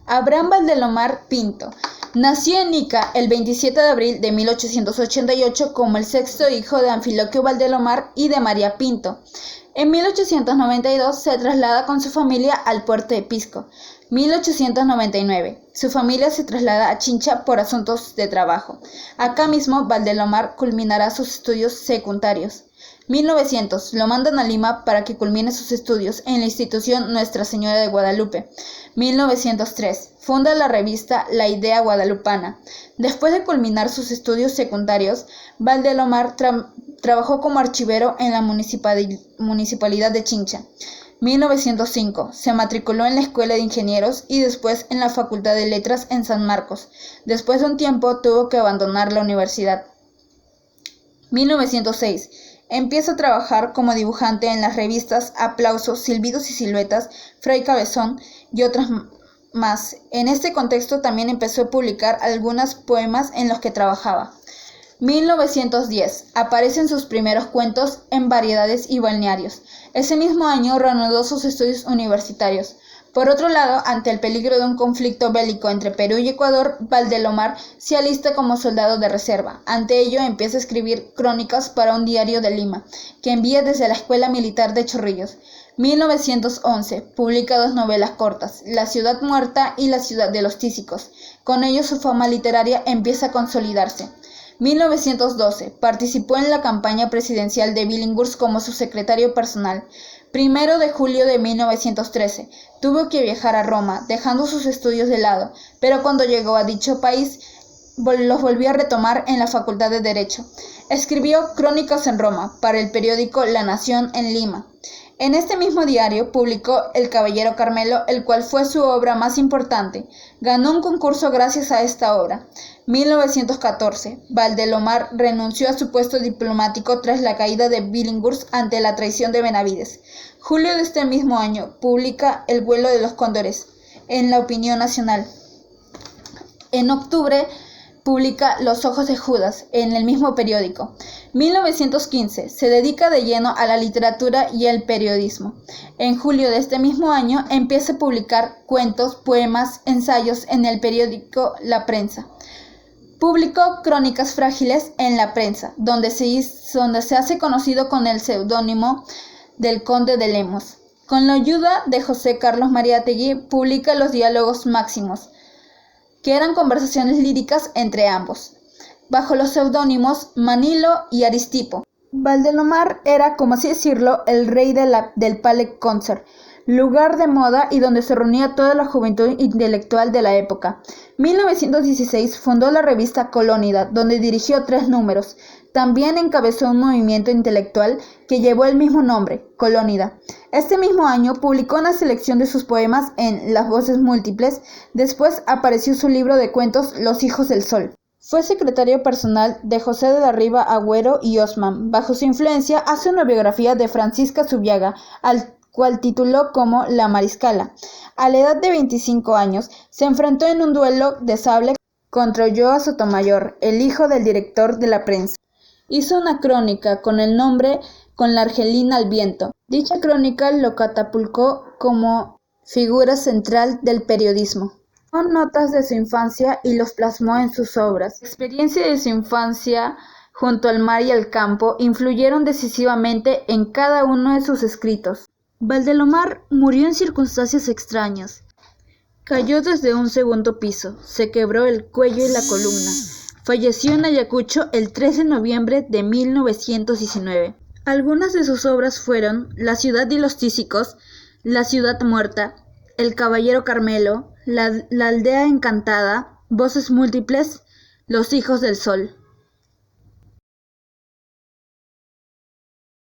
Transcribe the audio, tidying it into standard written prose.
Abraham Valdelomar Pinto nació en Ica el 27 de abril de 1888 como el sexto hijo de Anfiloquio Valdelomar y de María Pinto. En 1892 se traslada con su familia al puerto de Pisco. 1899. Su familia se traslada a Chincha por asuntos de trabajo. Acá mismo Valdelomar culminará sus estudios secundarios. 1900. Lo mandan a Lima para que culmine sus estudios en la institución Nuestra Señora de Guadalupe. 1903. Funda la revista La Idea Guadalupana. Después de culminar sus estudios secundarios, Valdelomar trabajó como archivero en la municipalidad de Chincha. 1905. Se matriculó en la Escuela de Ingenieros y después en la Facultad de Letras en San Marcos. Después de un tiempo tuvo que abandonar la universidad. 1906. Empieza a trabajar como dibujante en las revistas Aplauso, Silbidos y Siluetas, Fray Cabezón y otras más. En este contexto también empezó a publicar algunos poemas en los que trabajaba. 1910. Aparecen sus primeros cuentos en Variedades y Balnearios. Ese mismo año reanudó sus estudios universitarios. Por otro lado, ante el peligro de un conflicto bélico entre Perú y Ecuador, Valdelomar se alista como soldado de reserva. Ante ello, empieza a escribir crónicas para un diario de Lima, que envía desde la Escuela Militar de Chorrillos. 1911. Publica dos novelas cortas, La Ciudad Muerta y La Ciudad de los Tísicos. Con ello su fama literaria empieza a consolidarse. 1912. Participó en la campaña presidencial de Billinghurst como su secretario personal. 1 de julio de 1913. Tuvo que viajar a Roma, dejando sus estudios de lado, pero cuando llegó a dicho país, los volvió a retomar en la Facultad de Derecho. Escribió Crónicas en Roma para el periódico La Nación en Lima. En este mismo diario publicó El Caballero Carmelo, el cual fue su obra más importante. Ganó un concurso gracias a esta obra. 1914. Valdelomar renunció a su puesto diplomático tras la caída de Billinghurst ante la traición de Benavides. Julio de este mismo año publica El vuelo de los cóndores en La Opinión Nacional. En octubre publica Los ojos de Judas en el mismo periódico. 1915. Se dedica de lleno a la literatura y el periodismo. En julio de este mismo año empieza a publicar cuentos, poemas, ensayos en el periódico La Prensa. Publicó Crónicas Frágiles en La Prensa, donde se hace conocido con el seudónimo del Conde de Lemos. Con la ayuda de José Carlos Mariátegui, publica Los Diálogos Máximos, que eran conversaciones líricas entre ambos, bajo los seudónimos Manilo y Aristipo. Valdelomar era, como así decirlo, el rey del Palais Concert, lugar de moda y donde se reunía toda la juventud intelectual de la época. 1916 fundó la revista Colónida, donde dirigió 3 números. También encabezó un movimiento intelectual que llevó el mismo nombre, Colónida. Este mismo año publicó una selección de sus poemas en Las Voces Múltiples. Después apareció su libro de cuentos Los Hijos del Sol. Fue secretario personal de José de la Riva Agüero y Osman. Bajo su influencia hace una biografía de Francisca Zubiaga, al cual tituló como La Mariscala. A la edad de 25 años, se enfrentó en un duelo de sable contra Ulloa Sotomayor, el hijo del director de La Prensa. Hizo una crónica con el nombre Con la Argelina al viento. Dicha crónica lo catapultó como figura central del periodismo. Tomó notas de su infancia y los plasmó en sus obras. La experiencia de su infancia junto al mar y al campo influyeron decisivamente en cada uno de sus escritos. Valdelomar murió en circunstancias extrañas. Cayó desde un segundo piso, se quebró el cuello y la columna. Falleció en Ayacucho el 3 de noviembre de 1919. Algunas de sus obras fueron La Ciudad y los Tísicos, La Ciudad Muerta, El Caballero Carmelo, La Aldea Encantada, Voces Múltiples, Los Hijos del Sol.